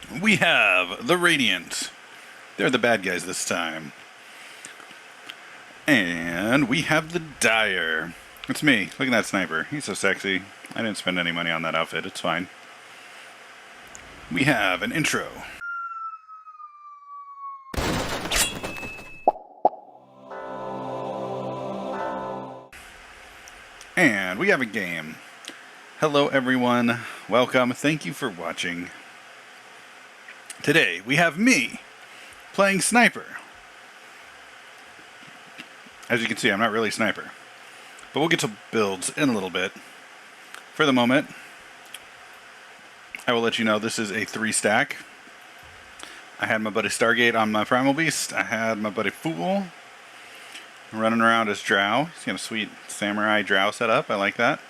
We have the Radiant. They're the bad guys this time. And we have the Dire. It's me. Look at that sniper. He's so sexy. I didn't spend any money on that outfit. It's fine. We have an intro. And we have a game. Hello everyone. Welcome. Thank you for watching. Today we have me playing Sniper. As you can see, I'm not really Sniper. But we'll get to builds in a little bit. For the moment, I will let you know this is a 3-stack. I had my buddy Stargate on my Primal Beast. I had my buddy Fool running around as Drow. He's got a sweet samurai Drow setup. I like that.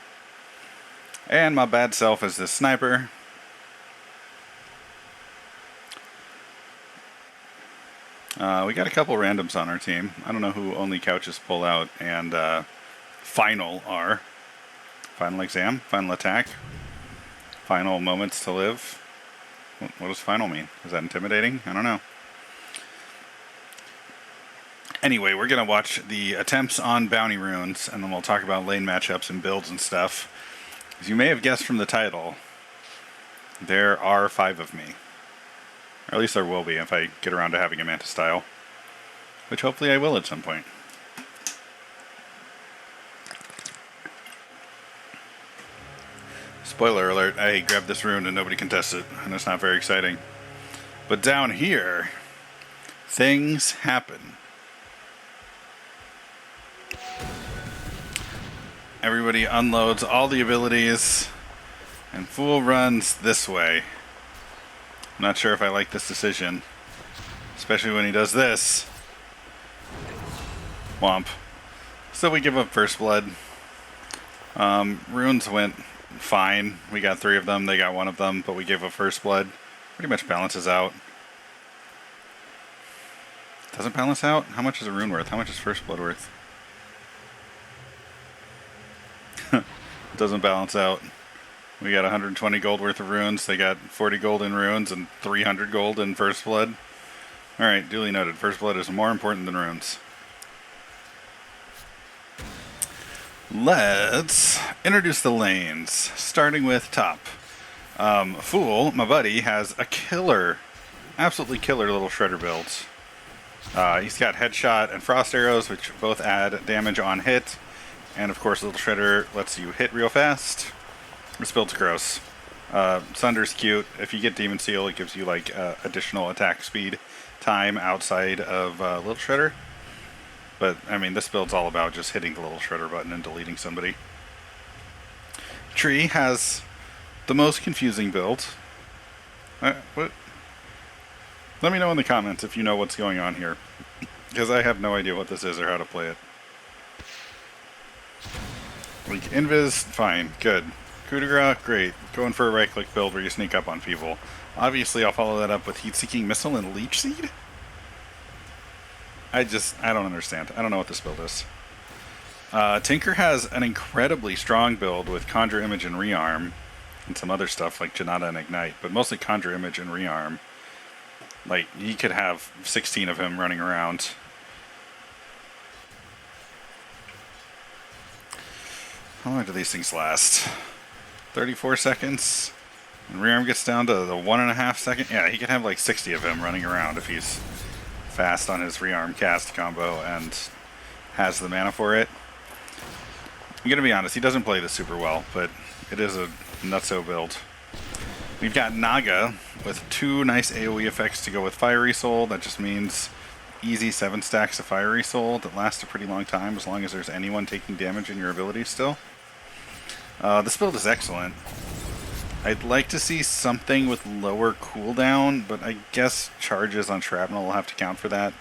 And my bad self is this Sniper. We got a couple randoms on our team. I don't know who only couches pull out and final are. Final exam, final attack, final moments to live. What does final mean? Is that intimidating? I don't know. Anyway, we're going to watch the attempts on bounty runes, and then we'll talk about lane matchups and builds and stuff. As you may have guessed from the title, there are 5 of me. Or at least there will be if I get around to having a Manta style. Which hopefully I will at some point. Spoiler alert, I grabbed this rune and nobody can test it, and it's not very exciting. But down here, things happen. Everybody unloads all the abilities, and Fool runs this way. I'm not sure if I like this decision, especially when he does this. Womp. So we give up First Blood. Runes went fine. We got 3 of them, they got 1 of them, but we gave up First Blood. Pretty much balances out. Doesn't balance out? How much is a rune worth? How much is First Blood worth? Doesn't balance out. We got 120 gold worth of runes. They got 40 gold in runes and 300 gold in First Blood. Alright, duly noted. First Blood is more important than runes. Let's introduce the lanes, starting with top. Fool, my buddy, has a killer, absolutely killer little shredder build. He's got headshot and frost arrows, which both add damage on hit. And of course, little shredder lets you hit real fast. This build's gross. Sunder's cute. If you get Demon Seal, it gives you like additional attack speed time outside of little shredder. But, I mean, this build's all about just hitting the little shredder button and deleting somebody. Tree has the most confusing build. What? Let me know in the comments if you know what's going on here, because I have no idea what this is or how to play it. Like, Invis, fine, good. Coup de grace, great. Going for a right-click build where you sneak up on people. Obviously, I'll follow that up with Heat-Seeking Missile and Leech Seed? I don't understand. I don't know what this build is. Tinker has an incredibly strong build with Conjure Image and Rearm, and some other stuff like Janata and Ignite, but mostly Conjure Image and Rearm. Like, he could have 16 of him running around. How long do these things last? 34 seconds? And Rearm gets down to the 1.5 second? Yeah, he could have like 60 of him running around if he's fast on his Rearm cast combo and has the mana for it. I'm gonna be honest, he doesn't play this super well, but it is a nutso build. We've got Naga with 2 nice AoE effects to go with Fiery Soul. That just means easy 7 stacks of Fiery Soul that last a pretty long time as long as there's anyone taking damage in your abilities still. This build is excellent. I'd like to see something with lower cooldown, but I guess charges on Shrapnel will have to count for that.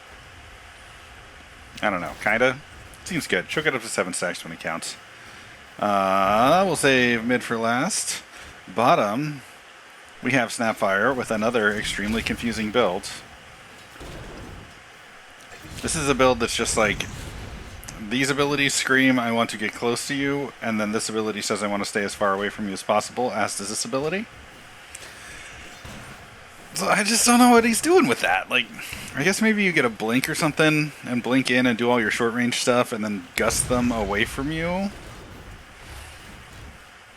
I don't know, kinda. Seems good. She'll get up to 7 stacks when it counts. We'll save mid for last. Bottom, we have Snapfire with another extremely confusing build. This is a build that's just like, these abilities scream, I want to get close to you, and then this ability says I want to stay as far away from you as possible, as does this ability. So I just don't know what he's doing with that. Like, I guess maybe you get a blink or something and blink in and do all your short range stuff and then gust them away from you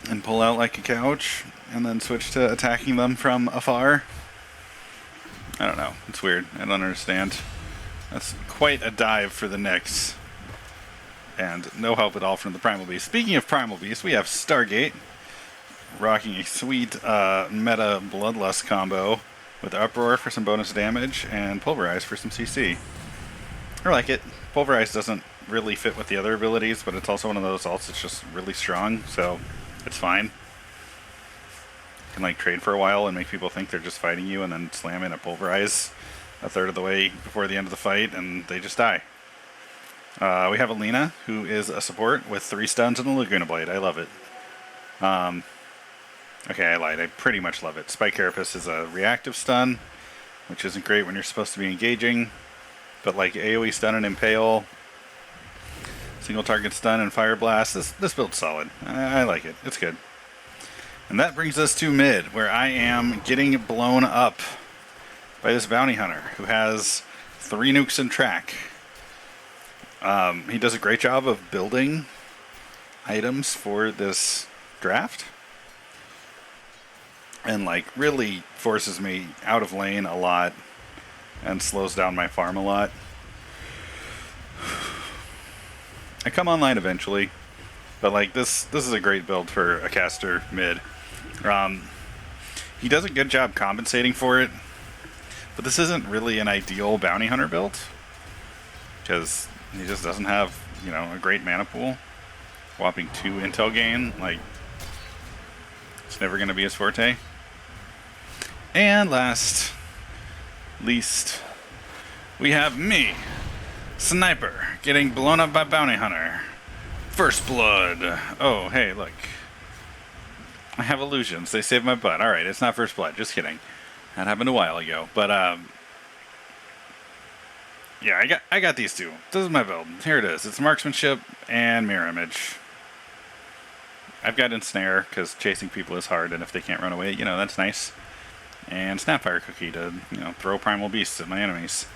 and pull out like a couch and then switch to attacking them from afar. I don't know. It's weird. I don't understand. That's quite a dive for the Nyx. And no help at all from the Primal Beast. Speaking of Primal Beast, we have Stargate rocking a sweet meta Bloodlust combo with Uproar for some bonus damage and Pulverize for some CC. I like it. Pulverize doesn't really fit with the other abilities, but it's also one of those ults that's just really strong, so it's fine. You can like trade for a while and make people think they're just fighting you and then slam in a Pulverize a third of the way before the end of the fight and they just die. We have Alina, who is a support with 3 stuns and a Laguna Blade. I love it. Okay, I lied. I pretty much love it. Spike Carapace is a reactive stun, which isn't great when you're supposed to be engaging. But like AoE stun and Impale, single target stun and Fire Blast, this build's solid. I like it. It's good. And that brings us to mid, where I am getting blown up by this bounty hunter who has 3 nukes in track. He does a great job of building items for this draft. And like really forces me out of lane a lot and slows down my farm a lot. I come online eventually, but like this is a great build for a caster mid. He does a good job compensating for it, but this isn't really an ideal bounty hunter build because he just doesn't have, you know, a great mana pool. Whopping 2 intel gain, like, it's never going to be his forte. And last, least, we have me, Sniper, getting blown up by bounty hunter. First blood. Oh, hey, look. I have illusions. They saved my butt. Alright, it's not first blood. Just kidding. That happened a while ago. But, yeah, I got these two. This is my build. Here it is. It's marksmanship and mirror image. I've got ensnare because chasing people is hard, and if they can't run away, you know, that's nice. And Snapfire Cookie to, you know, throw primal beasts at my enemies.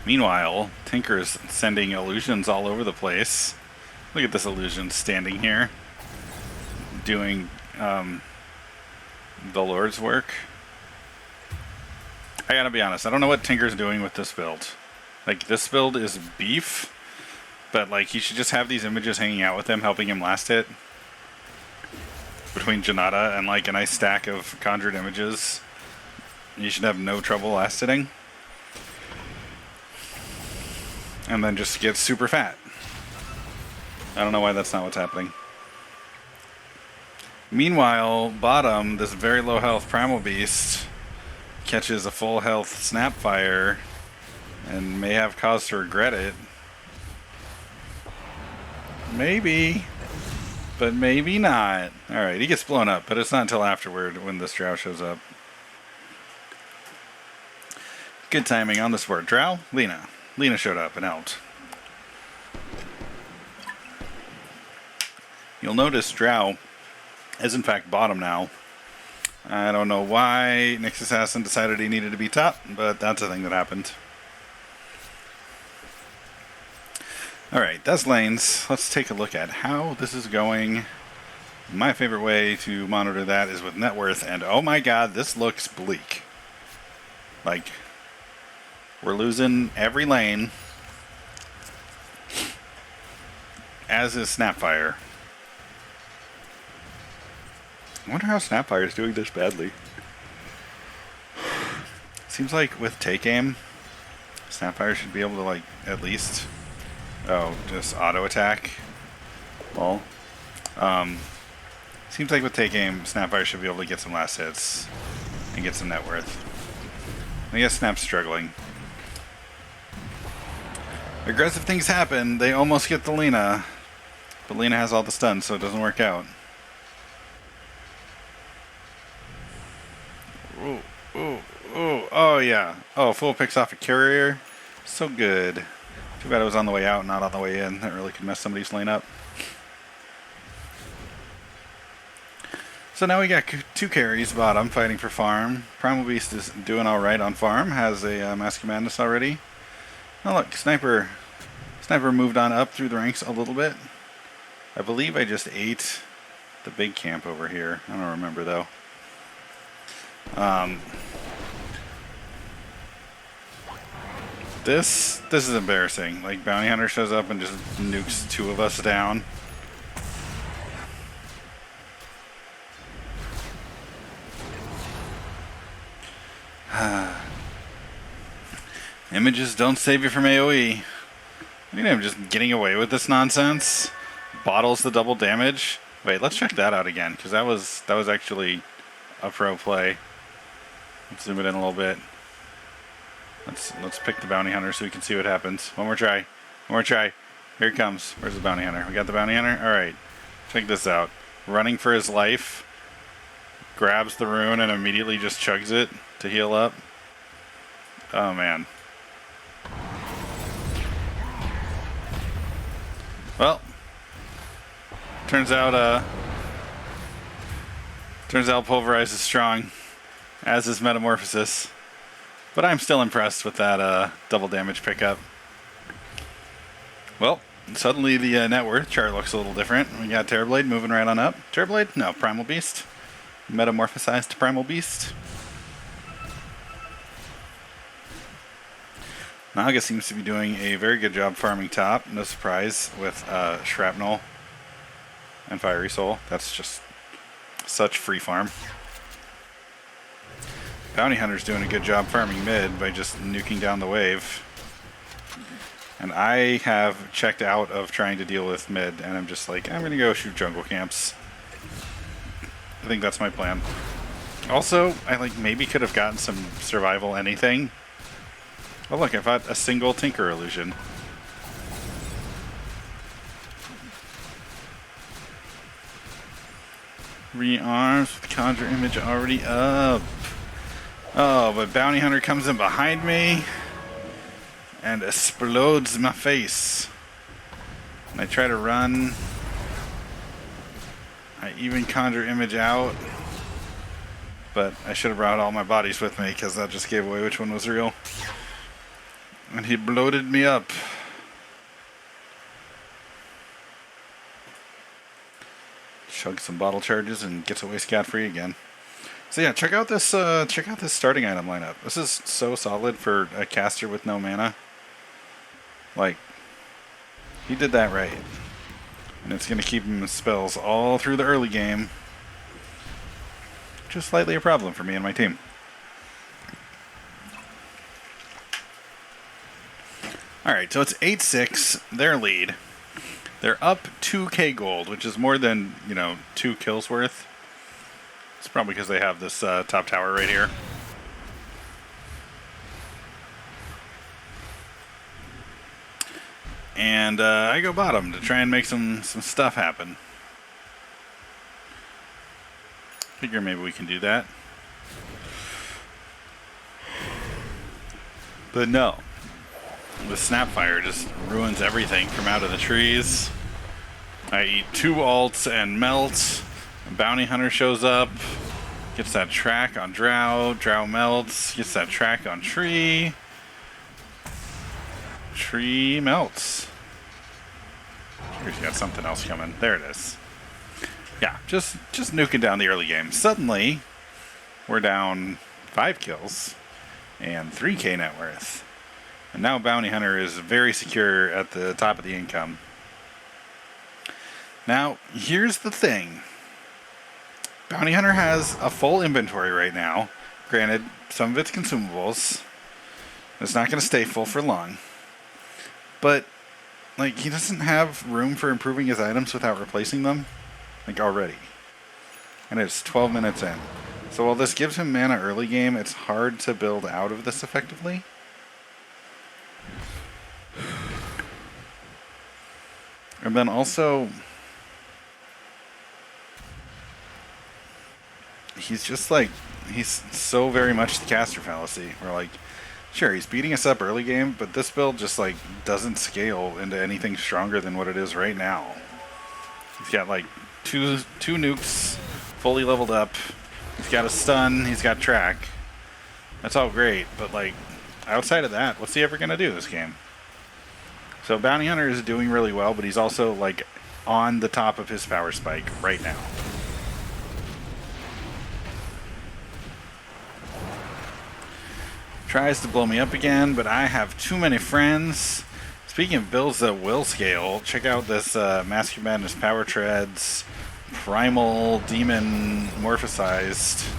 Meanwhile, Tinker's sending illusions all over the place. Look at this illusion standing here, doing the Lord's work. I gotta be honest, I don't know what Tinker's doing with this build. Like, this build is beef, but like, he should just have these images hanging out with him, helping him last hit. Between Janata and like a nice stack of conjured images, you should have no trouble last hitting. And then just get super fat. I don't know why that's not what's happening. Meanwhile, bottom, this very low health Primal Beast catches a full health Snapfire and may have cause to regret it. Maybe, but maybe not. Alright, he gets blown up, but it's not until afterward when this Drow shows up. Good timing on the support. Drow? Lina. Lina showed up and helped. You'll notice Drow is in fact bottom now. I don't know why Nyx Assassin decided he needed to be top, but that's a thing that happened. Alright, that's lanes. Let's take a look at how this is going. My favorite way to monitor that is with net worth, and oh my god, this looks bleak. Like, we're losing every lane, as is Snapfire. I wonder how Snapfire is doing this badly. Seems like with take aim, Snapfire should be able to like at least, just auto attack. Well, seems like with take aim, Snapfire should be able to get some last hits and get some net worth. I guess Snap's struggling. Aggressive things happen. They almost get the Lina, but Lina has all the stuns, so it doesn't work out. Ooh, ooh, ooh, oh yeah. Oh, full picks off a courier. So good. Too bad it was on the way out, not on the way in. That really could mess somebody's lane up. So now we got 2 carries bottom fighting for farm. Primal Beast is doing alright on farm, has a Mask of Madness already. Oh look, Sniper moved on up through the ranks a little bit. I believe I just ate the big camp over here. I don't remember though. This is embarrassing. Like, Bounty Hunter shows up and just nukes 2 of us down. Images don't save you from AoE. Look at him just getting away with this nonsense. Bottles the double damage. Wait, let's check that out again, because that was actually a pro play. Let's zoom it in a little bit. Let's pick the Bounty Hunter so we can see what happens. One more try. One more try. Here he comes. Where's the Bounty Hunter? We got the Bounty Hunter? Alright. Check this out. Running for his life. Grabs the rune and immediately just chugs it to heal up. Oh man. Well, turns out Pulverize is strong, as is Metamorphosis. But I'm still impressed with that double damage pickup. Well, suddenly the net worth chart looks a little different. We got Terrorblade moving right on up. Terrorblade? No, Primal Beast. Metamorphosized to Primal Beast. Naga seems to be doing a very good job farming top. No surprise with Shrapnel and Fiery Soul. That's just such free farm. Bounty Hunter's doing a good job farming mid by just nuking down the wave. And I have checked out of trying to deal with mid, and I'm just like, I'm going to go shoot jungle camps. I think that's my plan. Also, I maybe could have gotten some survival anything. Oh look, I fought a single Tinker Illusion. Rearms with Conjure Image already up. Oh, but Bounty Hunter comes in behind me and explodes my face. And I try to run. I even Conjure Image out. But I should have brought all my bodies with me because that just gave away which one was real. And he bloated me up. Chug some bottle charges and gets away scot-free again. So yeah, check out this starting item lineup. This is so solid for a caster with no mana. Like, he did that right. And it's gonna keep him with spells all through the early game. Just slightly a problem for me and my team. Alright, so it's 8-6, their lead. They're up 2k gold, which is more than, 2 kills worth. It's probably because they have this top tower right here. And I go bottom to try and make some stuff happen. Figure maybe we can do that. But no. The Snapfire just ruins everything from out of the trees. I eat 2 ults and melt. A Bounty Hunter shows up. Gets that track on Drow. Drow melts. Gets that track on Tree. Tree melts. Here's got something else coming. There it is. Yeah, just nuking down the early game. Suddenly, we're down 5 kills and 3k net worth. And now Bounty Hunter is very secure at the top of the income. Now, here's the thing. Bounty Hunter has a full inventory right now. Granted, some of it's consumables. It's not going to stay full for long. But, he doesn't have room for improving his items without replacing them. Already. And it's 12 minutes in. So while this gives him mana early game, it's hard to build out of this effectively. And then also, he's just he's so very much the caster fallacy. We're sure, he's beating us up early game, but this build just doesn't scale into anything stronger than what it is right now. He's got two nukes fully leveled up. He's got a stun. He's got track. That's all great, but like outside of that, what's he ever gonna do this game? So Bounty Hunter is doing really well, but he's also like on the top of his power spike right now. Tries to blow me up again, but I have too many friends. Speaking of builds that will scale, check out this Mask of Madness Power Treads Primal Demon Morphosized.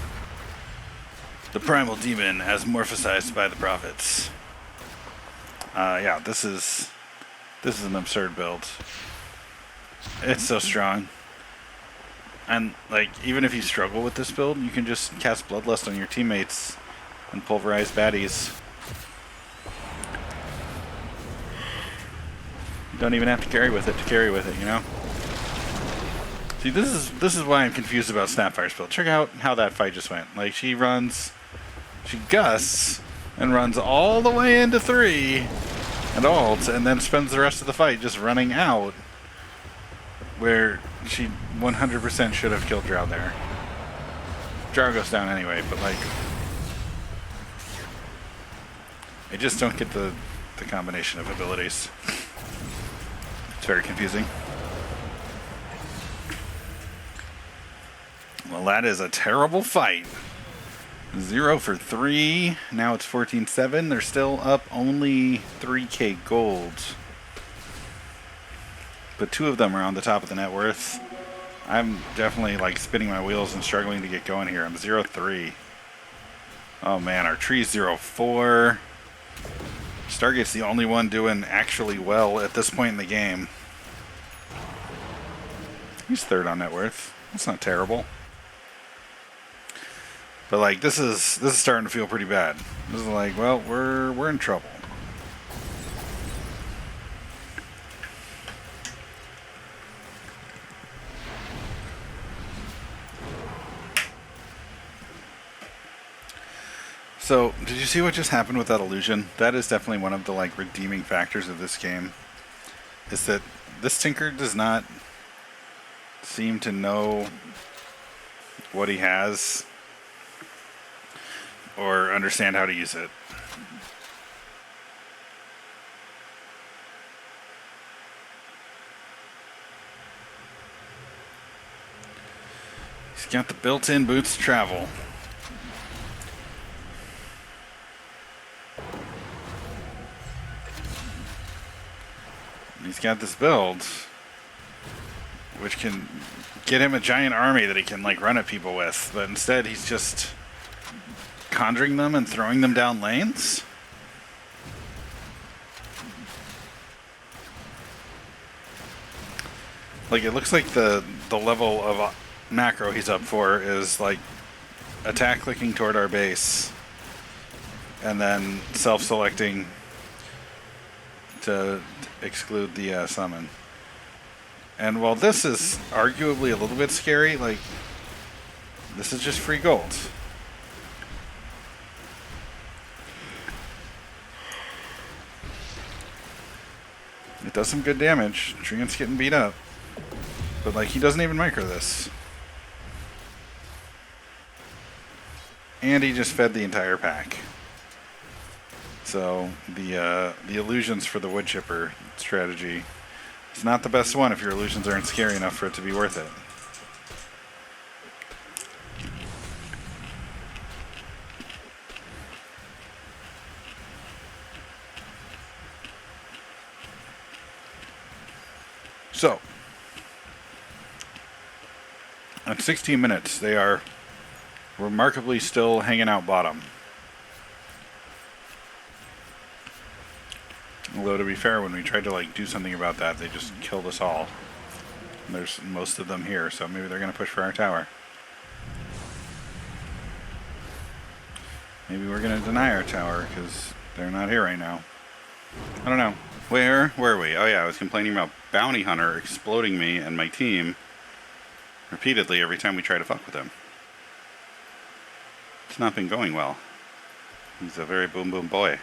The Primal Demon as morphosized by the Prophets. Yeah, this is an absurd build. It's so strong. And like, even if you struggle with this build, you can just cast Bloodlust on your teammates and pulverize baddies. You don't even have to carry with it, you know? See, this is why I'm confused about Snapfire's build. Check out how that fight just went. Like, she gusts and runs all the way into 3 and ults, and then spends the rest of the fight just running out, where she 100% should have killed Drow there. Drow goes down anyway, but like, I just don't get the combination of abilities. It's very confusing. Well, that is a terrible fight. 0 for 3. Now it's 14-7. They're still up only 3k gold. But 2 of them are on the top of the net worth. I'm definitely like spinning my wheels and struggling to get going here. I'm 0-3. Oh man, our tree's 0-4. Stargate's the only one doing actually well at this point in the game. He's 3rd on net worth. That's not terrible. But like, this is starting to feel pretty bad. This is like, well, we're in trouble. So, did you see what just happened with that illusion? That is definitely one of the like redeeming factors of this game. Is that this Tinker does not seem to know what he has or understand how to use it. He's got the built-in boots to travel. He's got this build which can get him a giant army that he can like run at people with, but instead he's just conjuring them and throwing them down lanes. Like, it looks like the level of macro he's up for is like attack clicking toward our base and then self-selecting to exclude the summon. And while this is arguably a little bit scary, like, this is just free gold. It does some good damage. Treant's getting beat up. But like, he doesn't even micro this. And he just fed the entire pack. So the illusions for the wood chipper strategy, it's not the best one if your illusions aren't scary enough for it to be worth it. So, at 16 minutes, they are remarkably still hanging out bottom. Although, to be fair, when we tried to like do something about that, they just killed us all. And there's most of them here, so maybe they're going to push for our tower. Maybe we're going to deny our tower because they're not here right now. I don't know. Where were we? Oh yeah, I was complaining about Bounty Hunter exploding me and my team repeatedly every time we try to fuck with him. It's not been going well. He's a very boom boom boy.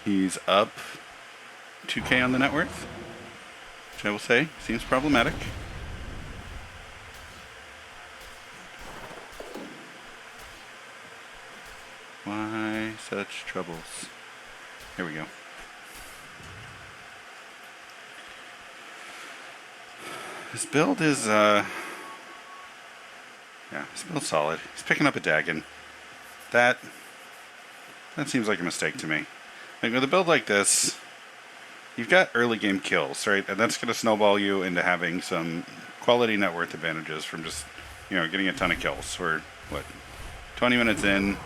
He's up 2k on the net worth, which I will say seems problematic. Why such troubles? Here we go. His build is, yeah, his build's solid. He's picking up a Dagon. That seems like a mistake to me. Like, with a build like this, you've got early game kills, right? And that's going to snowball you into having some quality net worth advantages from just, you know, getting a ton of kills. We're, what, 20 minutes in,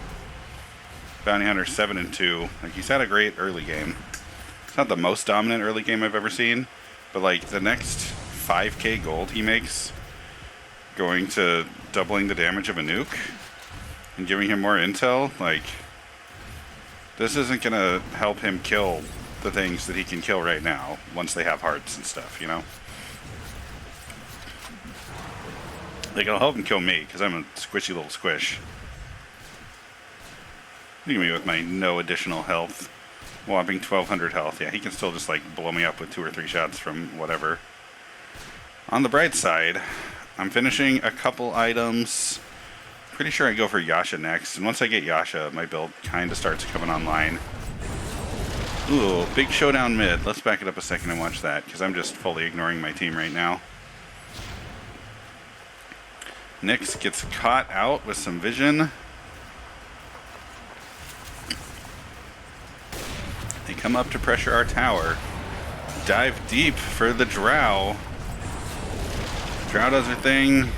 Bounty Hunter 7-2. Like, he's had a great early game. It's not the most dominant early game I've ever seen, but, like, the next 5k gold he makes going to doubling the damage of a nuke and giving him more intel, like, this isn't going to help him kill the things that he can kill right now once they have hearts and stuff, you know? Like, it'll help him kill me because I'm a squishy little squish. Look at me with my no additional health. Whopping 1200 health. Yeah, he can still just, like, blow me up with 2 or 3 shots from whatever. On the bright side, I'm finishing a couple items. Pretty sure I go for Yasha next, and once I get Yasha, my build kind of starts coming online. Ooh, big showdown mid. Let's back it up a second and watch that, because I'm just fully ignoring my team right now. Nyx gets caught out with some vision. They come up to pressure our tower. Dive deep for the Drow. Drow does her thing.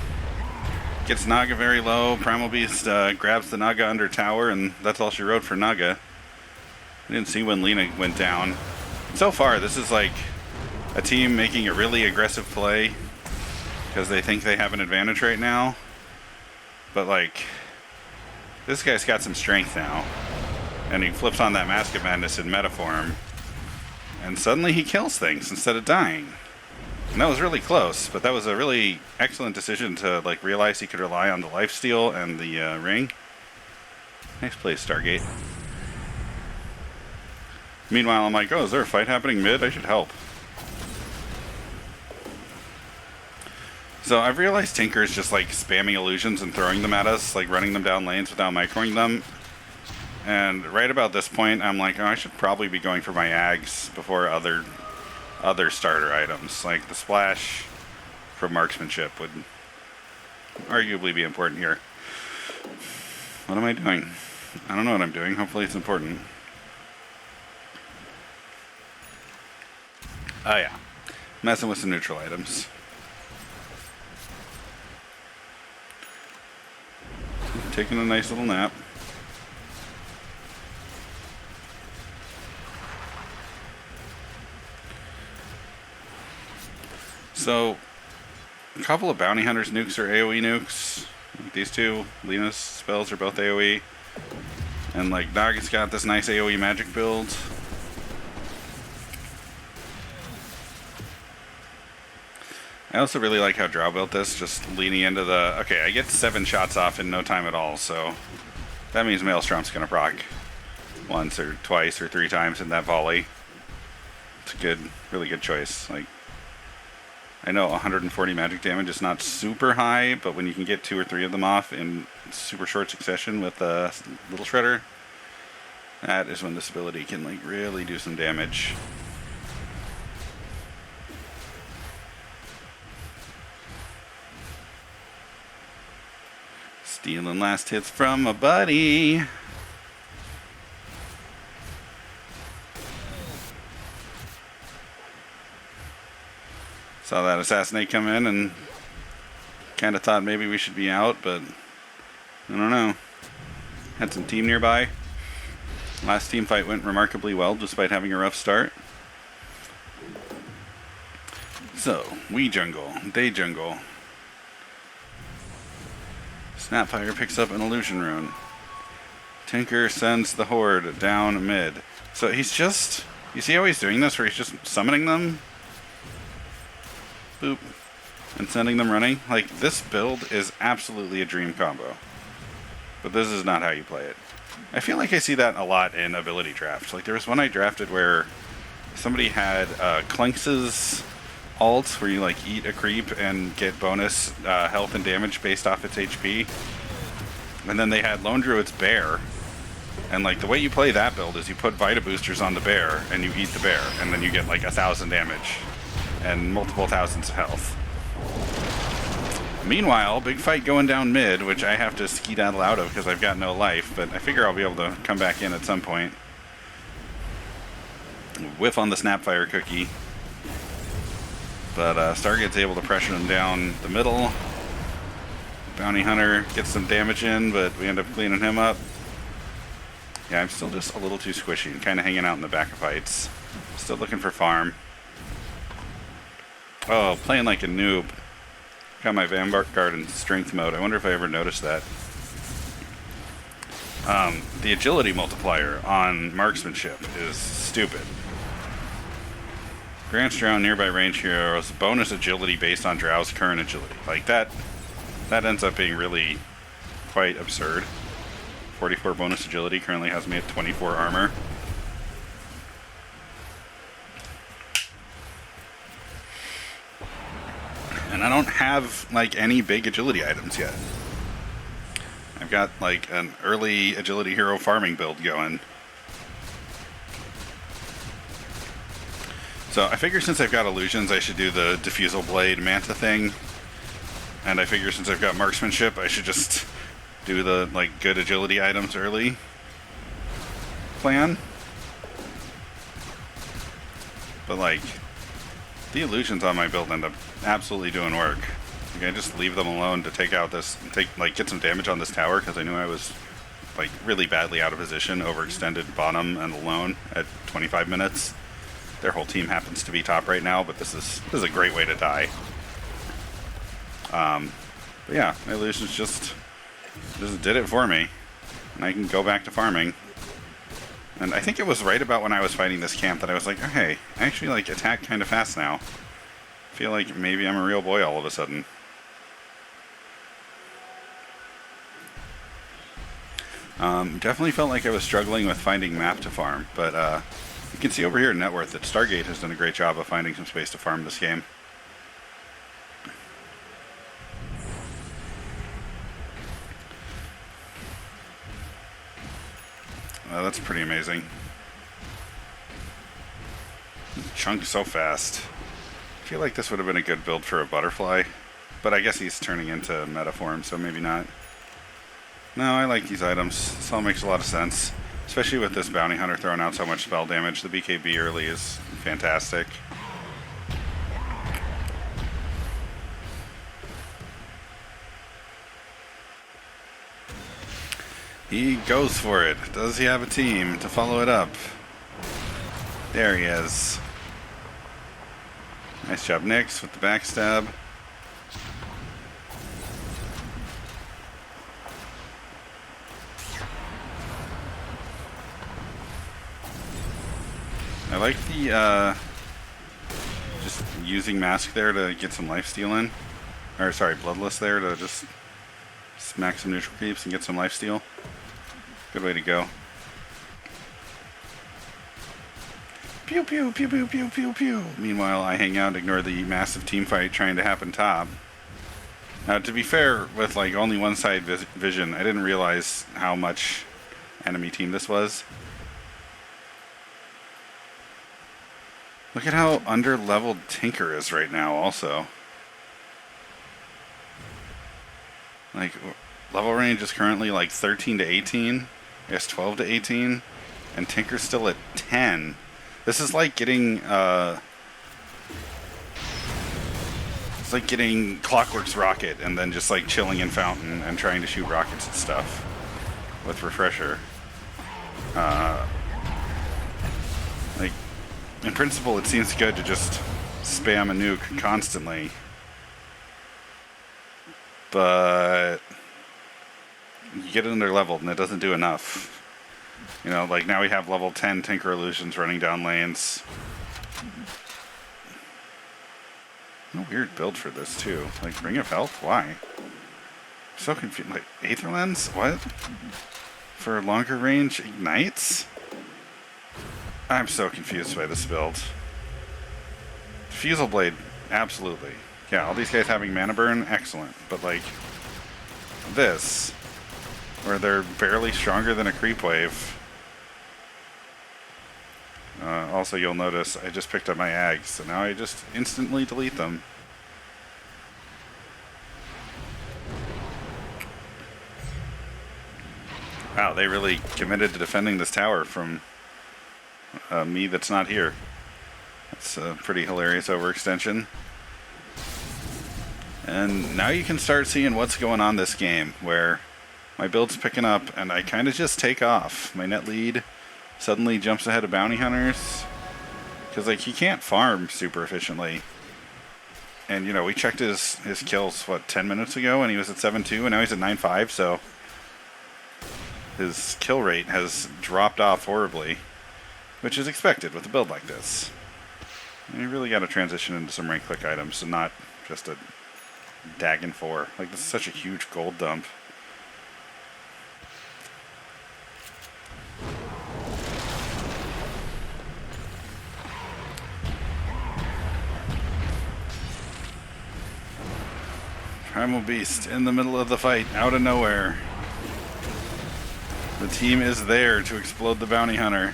Gets Naga very low. Primal Beast grabs the Naga under tower, and that's all she wrote for Naga. I didn't see when Lina went down. So far, this is like a team making a really aggressive play because they think they have an advantage right now. But, like, this guy's got some strength now. And he flips on that Mask of Madness in meta form. And suddenly he kills things instead of dying. And that was really close, but that was a really excellent decision to, like, realize he could rely on the lifesteal and the ring. Nice play, Stargate. Meanwhile, I'm like, oh, is there a fight happening mid? I should help. So I've realized Tinker's just, like, spamming illusions and throwing them at us, like running them down lanes without microing them. And right about this point, I'm like, oh, I should probably be going for my Ags before other starter items. Like, the splash from Marksmanship would arguably be important here. What am I doing? I don't know what I'm doing. Hopefully it's important. Oh yeah, messing with some neutral items. Taking a nice little nap. So, a couple of Bounty Hunters nukes are AoE nukes. Like these two, Lina's spells are both AoE. And, like, Naga's got this nice AoE magic build. I also really like how Drow built this, just leaning into the... Okay, I get 7 shots off in no time at all, so that means Maelstrom's going to proc once or twice or 3 times in that volley. It's a good, really good choice. Like, I know 140 magic damage is not super high, but when you can get 2 or 3 of them off in super short succession with a Little Shredder, that is when this ability can, like, really do some damage. Stealing last hits from a buddy. Saw that assassinate come in and kind of thought maybe we should be out, but I don't know. Had some team nearby. Last team fight went remarkably well despite having a rough start. So, we jungle, they jungle. Snapfire picks up an illusion rune. Tinker sends the horde down mid. So he's just... You see how he's doing this, where he's just summoning them? Boop. And sending them running? Like, this build is absolutely a dream combo. But this is not how you play it. I feel like I see that a lot in ability drafts. Like, there was one I drafted where somebody had Clenx's ult, where you, like, eat a creep and get bonus health and damage based off its HP. And then they had Lone Druid's Bear, And like the way you play that build is you put Vita boosters on the bear and you eat the bear, and then you get like 1,000 damage and multiple thousands of health. Meanwhile, big fight going down mid, which I have to skedaddle out of because I've got no life, but I figure I'll be able to come back in at some point. Whiff on the Snapfire cookie. But Stargate's able to pressure him down the middle. Bounty Hunter gets some damage in, but we end up cleaning him up. Yeah, I'm still just a little too squishy and kind of hanging out in the back of fights. Still looking for farm. Oh, playing like a noob. Got my Vanguard in strength mode. I wonder if I ever noticed that. The agility multiplier on marksmanship is stupid. Grants Drow nearby range heroes bonus agility based on Drow's current agility. Like that ends up being really quite absurd. 44 bonus agility currently has me at 24 armor. And I don't have like any big agility items yet. I've got like an early agility hero farming build going. So I figure since I've got illusions, I should do the diffusal blade manta thing. And I figure since I've got marksmanship, I should just do the like good agility items early plan. But like the illusions on my build end up absolutely doing work. Like I just leave them alone to take out this, get some damage on this tower because I knew I was like really badly out of position, overextended bottom and alone at 25 minutes. Their whole team happens to be top right now, but this is a great way to die. But yeah, my illusions just did it for me, and I can go back to farming. And I think it was right about when I was fighting this camp that I was like, oh, hey, I actually like attack kind of fast now. I feel like maybe I'm a real boy all of a sudden. Definitely felt like I was struggling with finding map to farm, but you can see over here in Net Worth that Stargate has done a great job of finding some space to farm this game. That's pretty amazing. Chunk so fast. I feel like this would have been a good build for a butterfly, but I guess he's turning into meta form, so maybe not. No, I like these items. This all makes a lot of sense, especially with this bounty hunter throwing out so much spell damage. The BKB early is fantastic. He goes for it. Does he have a team to follow it up? There he is. Nice job, Nyx, with the backstab. I like the, just using Mask there to get some lifesteal in. Or, sorry, Bloodless there to just smack some neutral creeps and get some lifesteal. Good way to go. Pew pew pew pew pew pew pew. Meanwhile, I hang out, ignore the massive team fight trying to happen top. Now, to be fair, with like only one side vision, I didn't realize how much enemy team this was. Look at how under-leveled Tinker is right now, also. Like, level range is currently like 13 to 18. I guess 12 to 18. And Tinker's still at 10. This is like getting, it's like getting Clockwork's Rocket and then just like chilling in Fountain and trying to shoot rockets and stuff with Refresher. Like, in principle, it seems good to just spam a nuke constantly. But you get it under leveled and it doesn't do enough. You know, like now we have level 10 Tinker Illusions running down lanes. A weird build for this too. Like Ring of Health? Why? I'm so confused. Like Aether Lens? What? For longer range ignites? I'm so confused by this build. Diffusal Blade, absolutely. Yeah, all these guys having mana burn, excellent. But like this, where they're barely stronger than a creep wave. Also, you'll notice I just picked up my ags, so now I just instantly delete them. Wow, they really committed to defending this tower from me that's not here. That's a pretty hilarious overextension. And now you can start seeing what's going on this game, where my build's picking up and I kind of just take off. My net lead suddenly jumps ahead of bounty hunters, because like he can't farm super efficiently. And you know, we checked his kills, what, 10 minutes ago, and he was at 7.2, and now he's at 9.5, so his kill rate has dropped off horribly, which is expected with a build like this. And you really got to transition into some rank click items and not just a Dagon 4. Like, this is such a huge gold dump. Primal Beast in the middle of the fight, out of nowhere. The team is there to explode the bounty hunter.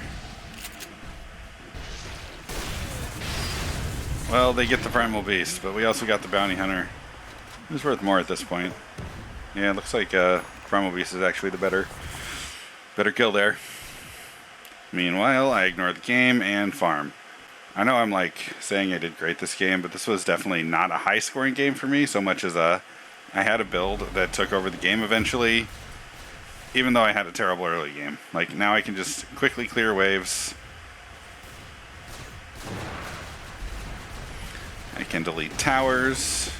Well, they get the Primal Beast, but we also got the bounty hunter. Who's worth more at this point? Yeah, it looks like Primal Beast is actually the better kill there. Meanwhile, I ignore the game and farm. I know I'm like saying I did great this game, but this was definitely not a high scoring game for me, so much as I had a build that took over the game eventually, even though I had a terrible early game. Like, now I can just quickly clear waves. I can delete towers.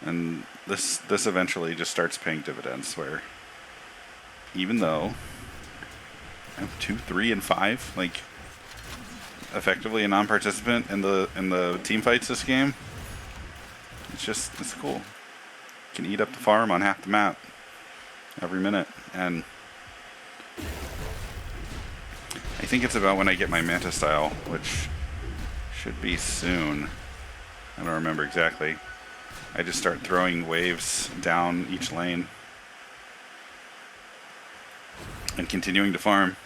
And this eventually just starts paying dividends, where even though I'm 2, 3, and 5, like effectively a non-participant in the team fights this game, it's cool. You can eat up the farm on half the map every minute, and I think it's about when I get my Manta style, which should be soon. I don't remember exactly. I just start throwing waves down each lane and continuing to farm.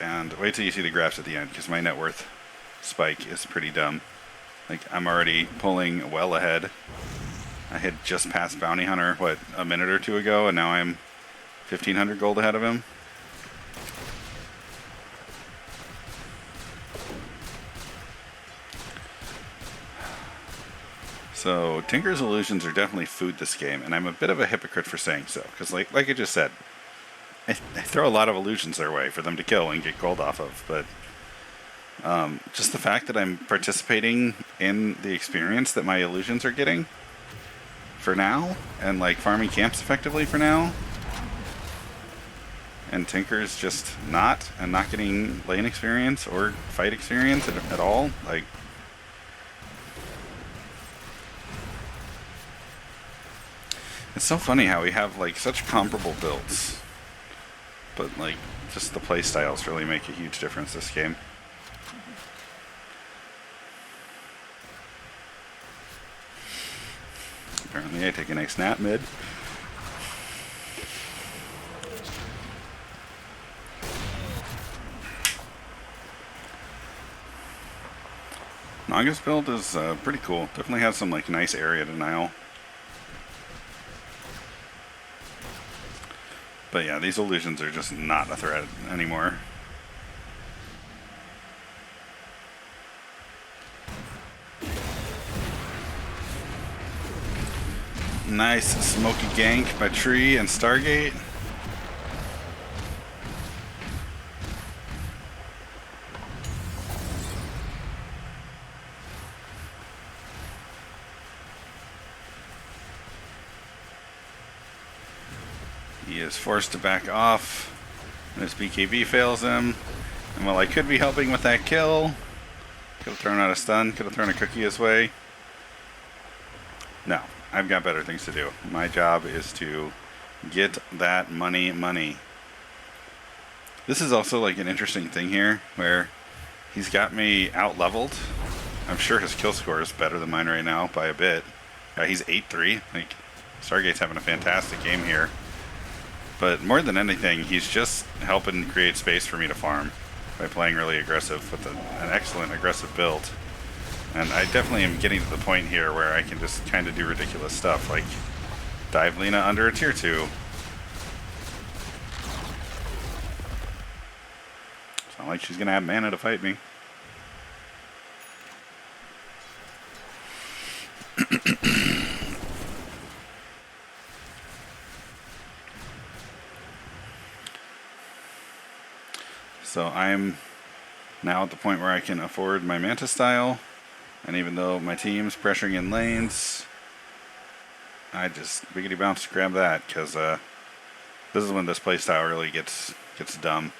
And wait till you see the graphs at the end, because my net worth spike is pretty dumb. Like, I'm already pulling well ahead. I had just passed Bounty Hunter, what, a minute or two ago, and now I'm 1,500 gold ahead of him. So, Tinker's Illusions are definitely food this game, and I'm a bit of a hypocrite for saying so, because like I just said, I throw a lot of illusions their way for them to kill and get gold off of, but just the fact that I'm participating in the experience that my illusions are getting for now, and like farming camps effectively for now, and Tinker's just not getting lane experience or fight experience at all, like, it's so funny how we have like such comparable builds, but like just the play styles really make a huge difference this game. Apparently I take a nice nap mid. Naga's build is pretty cool. Definitely has some like nice area denial. But yeah, these illusions are just not a threat anymore. Nice smoky gank by Tree and Stargate. He is forced to back off, and his BKB fails him. And while I could be helping with that kill, could have thrown out a stun, could have thrown a cookie his way. No, I've got better things to do. My job is to get that money. This is also like an interesting thing here, where he's got me out-leveled. I'm sure his kill score is better than mine right now by a bit. He's 8-3. Like, Stargate's having a fantastic game here. But more than anything, he's just helping create space for me to farm by playing really aggressive with an excellent aggressive build. And I definitely am getting to the point here where I can just kind of do ridiculous stuff, like dive Lina under a tier 2. It's not like she's going to have mana to fight me. So I'm now at the point where I can afford my Manta style, and even though my team's pressuring in lanes, I just biggity bounce to grab that, because this is when this playstyle really gets dumb.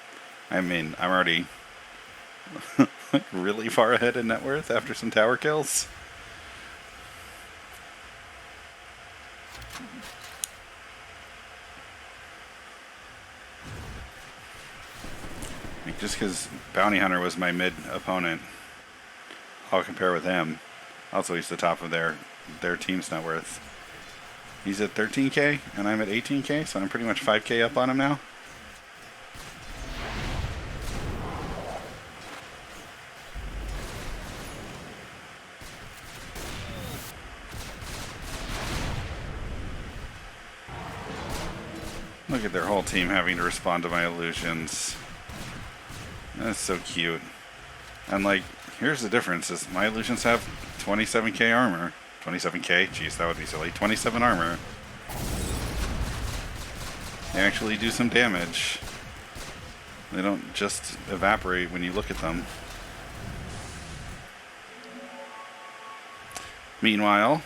I mean, I'm already like really far ahead in net worth after some tower kills. Just because Bounty Hunter was my mid opponent, I'll compare with him. Also, he's the top of their team's net worth. He's at 13k, and I'm at 18k, so I'm pretty much 5k up on him now. Look at their whole team having to respond to my illusions. That's so cute. And like, here's the difference, is my illusions have 27k armor. 27k? Jeez, that would be silly. 27 armor. They actually do some damage. They don't just evaporate when you look at them. Meanwhile,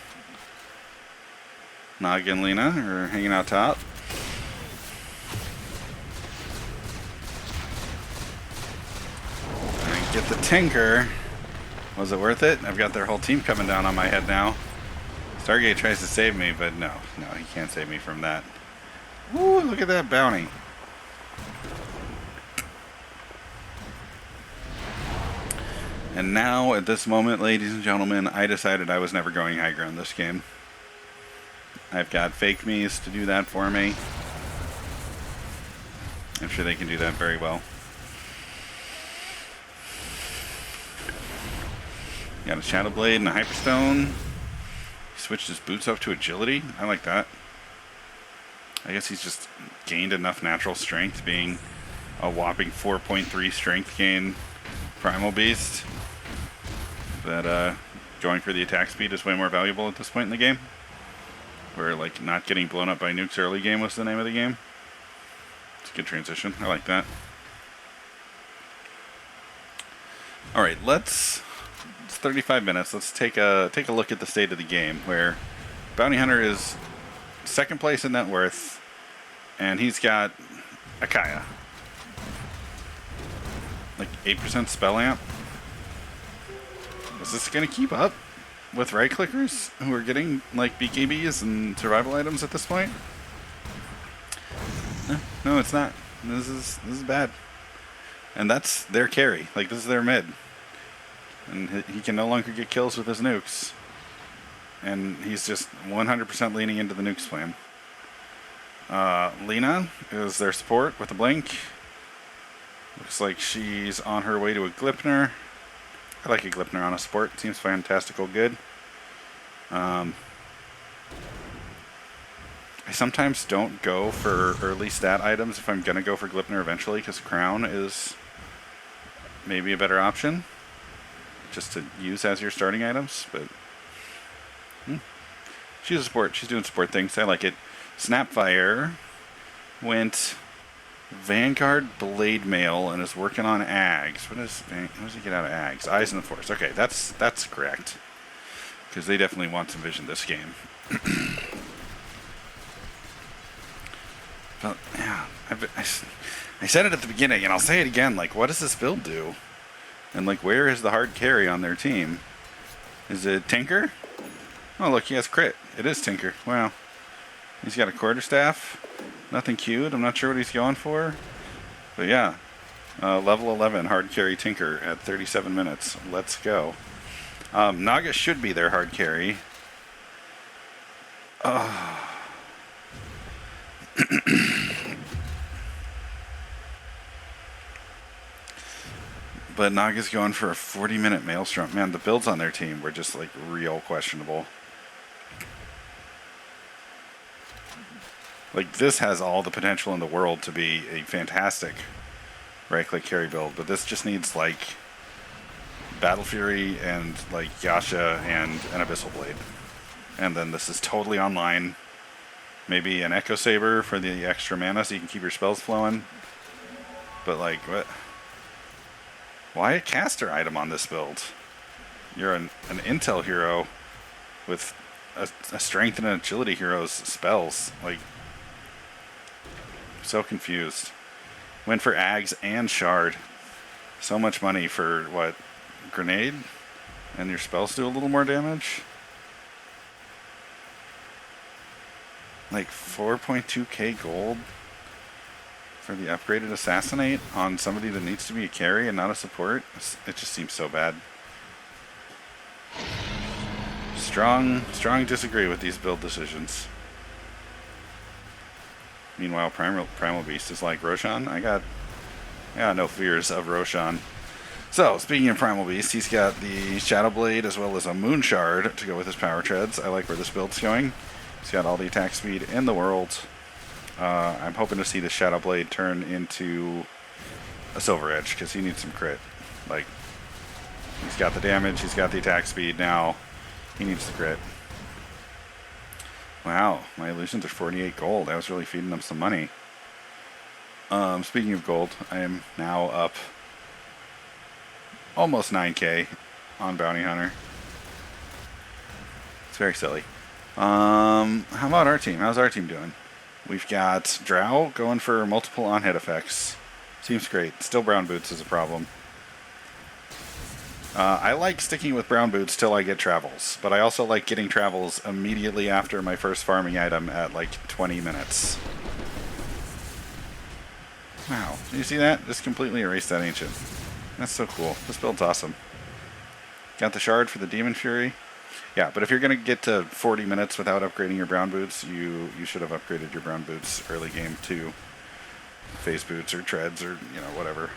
Naga and Lina are hanging out top. Get the Tinker. Was it worth it? I've got their whole team coming down on my head now. Stargate tries to save me, but no, he can't save me from that. Woo, look at that bounty. And now, at this moment, ladies and gentlemen, I decided I was never going high ground this game. I've got fake me's to do that for me. I'm sure they can do that very well. Got a Shadow Blade and a Hyperstone. He switched his boots up to agility. I like that. I guess he's just gained enough natural strength, being a whopping 4.3 strength gain Primal Beast, that going for the attack speed is way more valuable at this point in the game. Where like not getting blown up by nukes early game was the name of the game. It's a good transition. I like that. Alright, it's 35 minutes. Let's take a look at the state of the game, where Bounty Hunter is second place in net worth, and he's got Akaya. Like 8% spell amp. Is this going to keep up with right clickers who are getting like BKBs and survival items at this point? No, it's not. This is bad. And that's their carry. Like, this is their mid. And he can no longer get kills with his nukes. And he's just 100% leaning into the nukes plan. Lina is their support with a blink. Looks like she's on her way to a Glipner. I like a Glipner on a support. Seems fantastical good. I sometimes don't go for early stat items if I'm going to go for Glipner eventually, because Crown is maybe a better option just to use as your starting items, but she's a support. She's doing support things. I like it. Snapfire went Vanguard Blade Mail and is working on Ags. What does he get out of Ags? Eyes in the Force. Okay, that's correct, because they definitely want some vision this game. But yeah, I said it at the beginning, and I'll say it again. Like, what does this build do? And like, where is the hard carry on their team? Is it Tinker? Oh, look, he has crit. It is Tinker. Wow. He's got a quarterstaff. Nothing cute. I'm not sure what he's going for. But yeah, level 11 hard carry Tinker at 37 minutes. Let's go. Naga should be their hard carry. But Naga's going for a 40-minute Maelstrom. Man, the builds on their team were just like real questionable. Like, this has all the potential in the world to be a fantastic right-click carry build, but this just needs like Battle Fury and like Yasha and an Abyssal Blade. And then this is totally online. Maybe an Echo Saber for the extra mana so you can keep your spells flowing. But like, what? Why a caster item on this build? You're an intel hero with a strength and an agility hero's spells. Like, so confused. Went for Ags and Shard. So much money for what? Grenade? And your spells do a little more damage? Like 4.2k gold for the upgraded Assassinate on somebody that needs to be a carry and not a support? It just seems so bad. Strong disagree with these build decisions. Meanwhile, Primal Beast is like, Roshan, I got no fears of Roshan. So, speaking of Primal Beast, he's got the Shadow Blade as well as a Moon Shard to go with his Power Treads. I like where this build's going. He's got all the attack speed in the world. I'm hoping to see the Shadow Blade turn into a Silver Edge, because he needs some crit. Like, he's got the damage, he's got the attack speed, now he needs the crit. Wow, my illusions are 48 gold. I was really feeding them some money. Speaking of gold, I am now up almost 9k on Bounty Hunter. It's very silly. How about our team? How's our team doing? We've got Drow going for multiple on-hit effects. Seems great. Still Brown Boots is a problem. I like sticking with Brown Boots till I get Travels, but I also like getting Travels immediately after my first farming item at like 20 minutes. Wow, did you see that? Just completely erased that Ancient. That's so cool. This build's awesome. Got the Shard for the Demon Fury. Yeah, but if you're going to get to 40 minutes without upgrading your Brown Boots, you should have upgraded your Brown Boots early game to Phase Boots or Treads or, you know, whatever.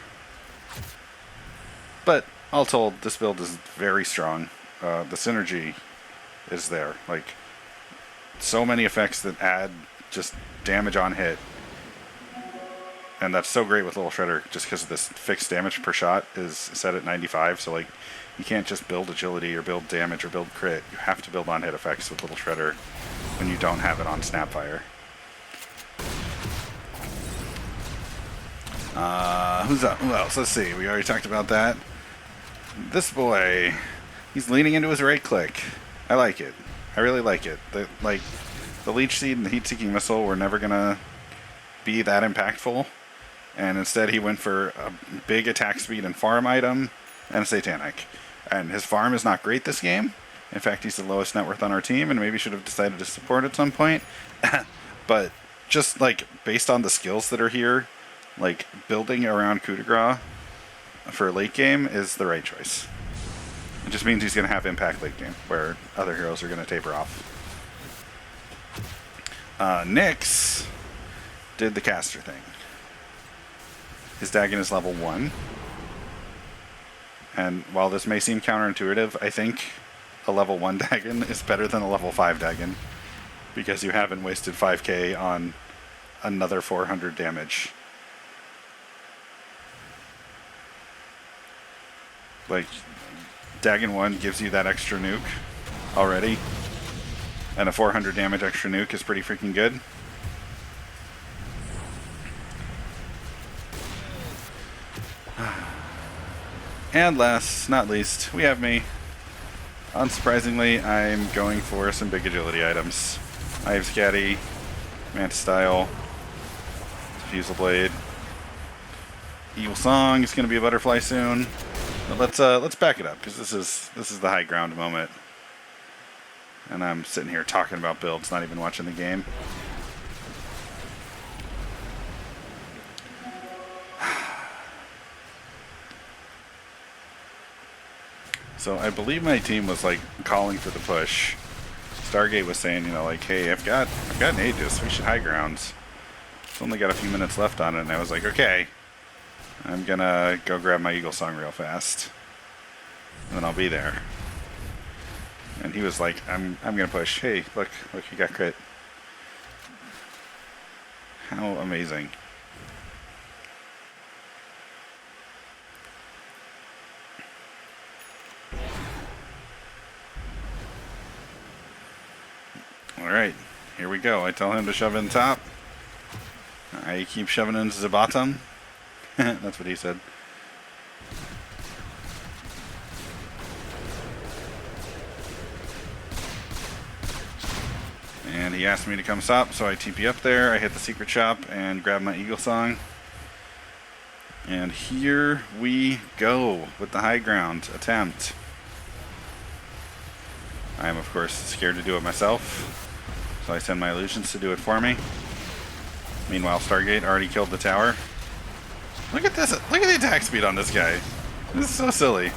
But all told, this build is very strong. The synergy is there. Like, so many effects that add just damage on hit. And that's so great with Little Shredder, just because this fixed damage per shot is set at 95. So, like, you can't just build agility or build damage or build crit. You have to build on hit effects with Little Shredder when you don't have it on Snapfire. Who's up? Who else? Let's see. We already talked about that. This boy, he's leaning into his right click. I like it. I really like it. The Leech Seed and the Heat-Seeking Missile were never going to be that impactful. And instead he went for a big attack speed and farm item and a Satanic. And his farm is not great this game. In fact, he's the lowest net worth on our team and maybe should have decided to support at some point. But just like based on the skills that are here, like building around Coup de Grace for late game is the right choice. It just means he's going to have impact late game, where other heroes are going to taper off. Nyx did the caster thing. His Dagon is level 1. And while this may seem counterintuitive, I think a level 1 Dagon is better than a level 5 Dagon, because you haven't wasted 5k on another 400 damage. Like, Dagon 1 gives you that extra nuke already, and a 400 damage extra nuke is pretty freaking good. And last, not least, we have me. Unsurprisingly, I'm going for some big agility items. I have Scatty, Mantis Style, Diffusal Blade. Evil Song is going to be a butterfly soon. But let's back it up, because this is the high ground moment. And I'm sitting here talking about builds, not even watching the game. So I believe my team was like calling for the push. Stargate was saying, you know, like, hey, I've got an Aegis, we should high grounds. It's only got a few minutes left on it, and I was like, okay, I'm gonna go grab my Eagle Song real fast, and then I'll be there. And he was like, I'm gonna push. Hey, look, you got crit. How amazing. Alright, here we go. I tell him to shove in top. I keep shoving into the bottom. That's what he said. And he asked me to come stop, so I TP up there. I hit the secret shop and grab my Eagle Song. And here we go with the high ground attempt. I am, of course, scared to do it myself, so I send my illusions to do it for me. Meanwhile, Stargate already killed the tower. Look at this! Look at the attack speed on this guy! This is so silly.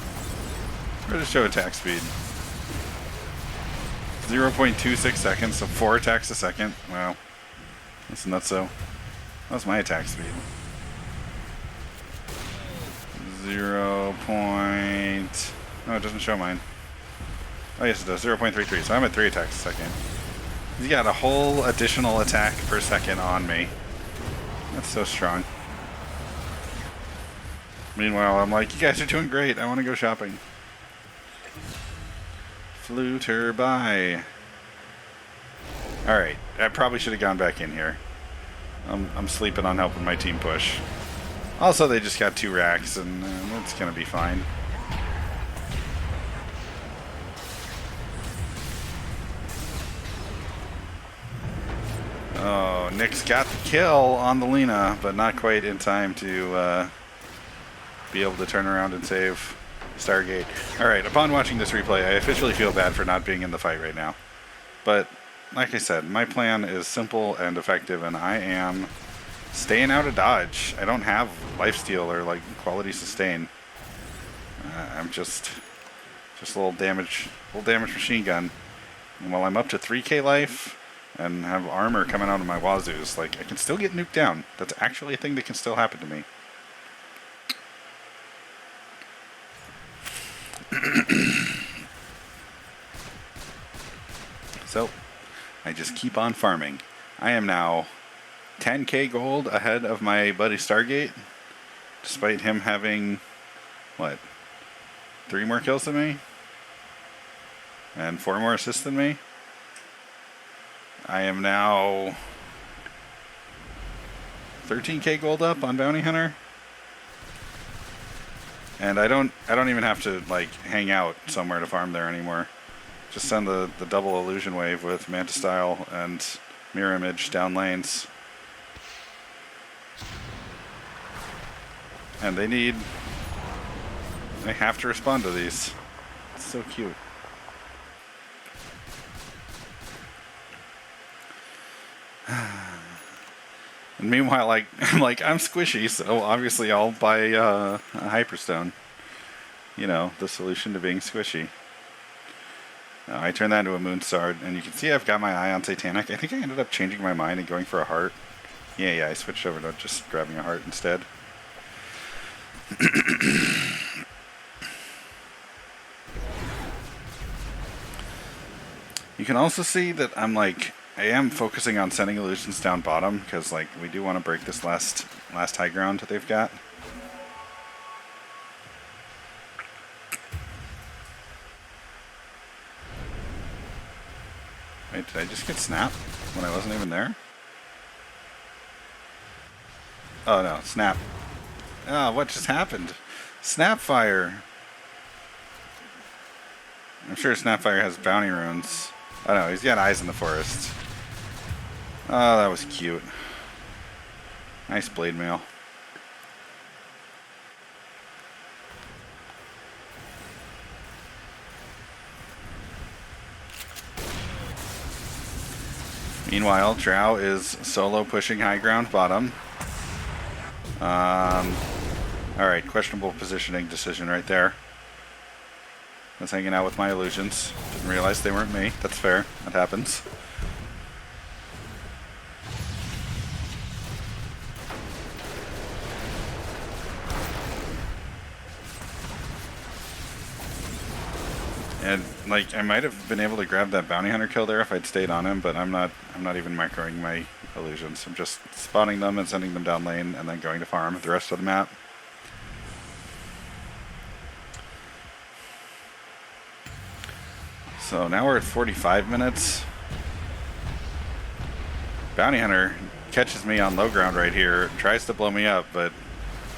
Where to show attack speed? 0.26 seconds, so 4 attacks a second. Wow. That's nutso. That's my attack speed. 0. Oh, it doesn't show mine. Oh yes it does, 0.33, so I'm at 3 attacks a second. He's got a whole additional attack per second on me. That's so strong. Meanwhile, I'm like, you guys are doing great, I want to go shopping. Fluter by. Alright, I probably should have gone back in here. I'm sleeping on helping my team push. Also, they just got 2 racks, and it's going to be fine. Oh, Nick's got the kill on the Lena, but not quite in time to be able to turn around and save Stargate. Alright, upon watching this replay, I officially feel bad for not being in the fight right now. But, like I said, my plan is simple and effective, and I am staying out of dodge. I don't have lifesteal or like quality sustain. I'm just a little damage machine gun. And while I'm up to 3k life and have armor coming out of my wazoos, like I can still get nuked down. That's actually a thing that can still happen to me. So, I just keep on farming. I am now 10k gold ahead of my buddy Stargate, despite him having, what, 3 more kills than me? And 4 more assists than me? I am now 13k gold up on Bounty Hunter. And I don't even have to like hang out somewhere to farm there anymore. Just send the double illusion wave with Manta Style and Mirror Image down lanes. And they have to respond to these. It's so cute. And meanwhile, I'm squishy, so obviously I'll buy a Hyperstone. You know, the solution to being squishy. I turned that into a Moonsword, and you can see I've got my eye on Satanic. I think I ended up changing my mind and going for a heart. Yeah, I switched over to just grabbing a heart instead. You can also see that I am focusing on sending illusions down bottom, because we do want to break this last high ground that they've got. Wait, did I just get snapped when I wasn't even there? Oh no, snap. Oh, what just happened? Snapfire. I'm sure Snapfire has bounty runes. Oh no, he's got eyes in the forest. Oh, that was cute. Nice blade mail. Meanwhile, Drow is solo pushing high ground bottom. Alright, questionable positioning decision right there. I was hanging out with my illusions. Didn't realize they weren't me. That's fair. That happens. And like I might have been able to grab that bounty hunter kill there if I'd stayed on him, but I'm not even microing my illusions. I'm just spawning them and sending them down lane and then going to farm the rest of the map. So now we're at 45 minutes. Bounty hunter catches me on low ground right here, tries to blow me up, but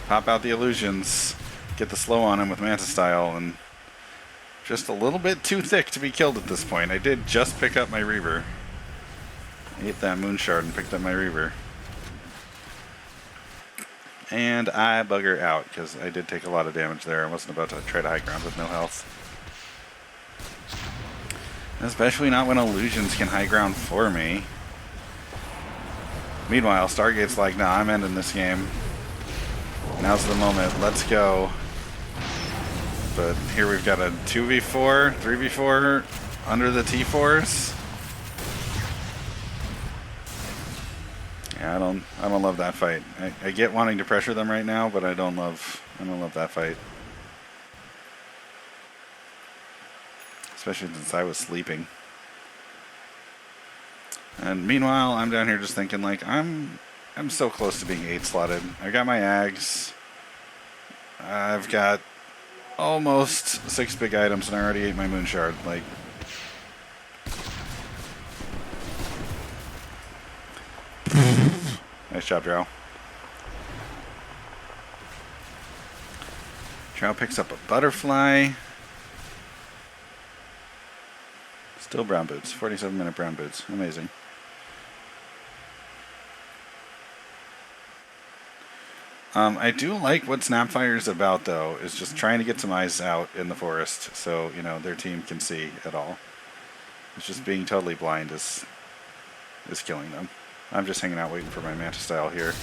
pop out the illusions, get the slow on him with Manta style, and just a little bit too thick to be killed at this point. I did just pick up my Reaver. Ate that moon shard and picked up my Reaver. And I bugger out because I did take a lot of damage there. I wasn't about to try to high ground with no health. Especially not when illusions can high ground for me. Meanwhile, Stargate's like, nah, I'm ending this game. Now's the moment. Let's go. But here we've got a 2v4, 3v4 under the T4s. Yeah, I don't love that fight. I get wanting to pressure them right now, but I don't love that fight. Especially since I was sleeping. And meanwhile, I'm down here just thinking like I'm so close to being 8 slotted. I got my Ags. I've got almost 6 big items and I already ate my moon shard. Like, nice job, Drow. Drow picks up a butterfly. Still brown boots. 47-minute brown boots. Amazing. I do like what Snapfire's about, though, is just trying to get some eyes out in the forest so, you know, their team can see at all. It's just being totally blind is killing them. I'm just hanging out waiting for my Manta style here.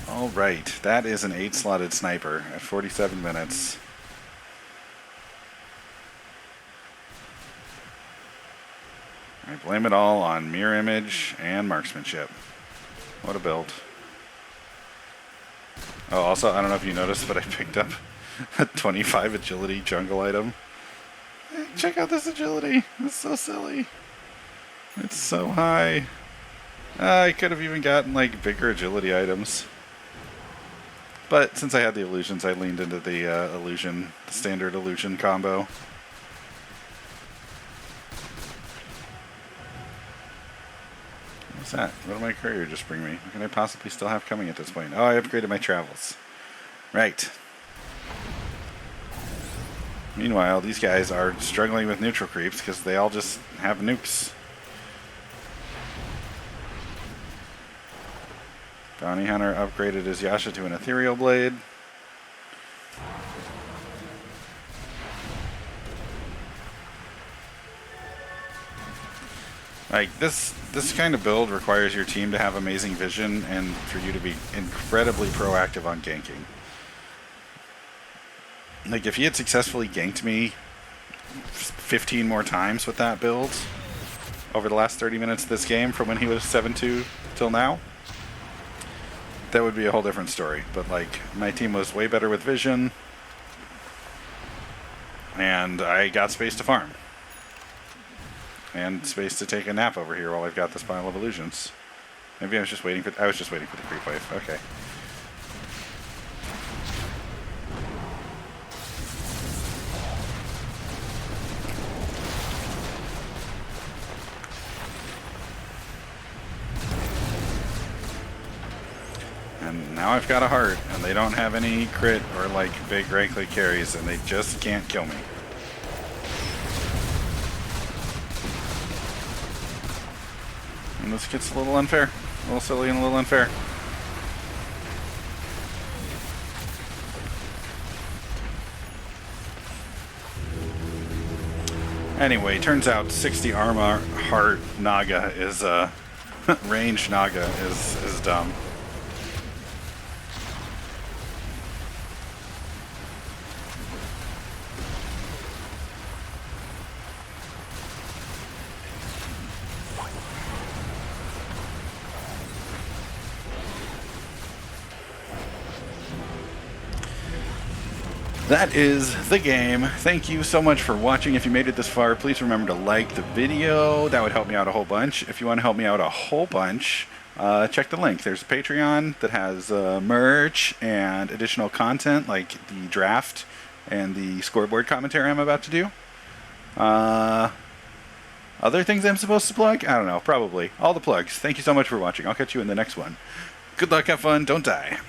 Alright, that is an 8-slotted sniper at 47 minutes. I blame it all on mirror image and marksmanship. What a build. Oh, also, I don't know if you noticed, but I picked up a 25 agility jungle item. Hey, check out this agility. It's so silly. It's so high. I could have even gotten like bigger agility items. But since I had the illusions, I leaned into the standard illusion combo. What's that? What did my courier just bring me? What can I possibly still have coming at this point? Oh, I upgraded my travels. Right. Meanwhile, these guys are struggling with neutral creeps because they all just have nukes. Bounty Hunter upgraded his Yasha to an Ethereal Blade. Like, this kind of build requires your team to have amazing vision and for you to be incredibly proactive on ganking. Like, if he had successfully ganked me 15 more times with that build over the last 30 minutes of this game from when he was 7-2 till now, that would be a whole different story. But, like, my team was way better with vision, and I got space to farm. And space to take a nap over here while I've got this pile of illusions. Maybe I was just waiting for the creep wave. Okay. And now I've got a heart, and they don't have any crit or like big right click carries, and they just can't kill me. And this gets a little unfair. A little silly and a little unfair. Anyway, turns out 60 armor heart Naga is range Naga is dumb. that is the game. Thank you so much for watching. If you made it this far, please remember to like the video. That would help me out a whole bunch. If you want to help me out a whole bunch, check the link. There's a Patreon that has merch and additional content like the draft and the scoreboard commentary I'm about to do. Other things I'm supposed to plug? I don't know, probably. All the plugs. Thank you so much for watching. I'll catch you in the next one. Good luck, have fun, don't die.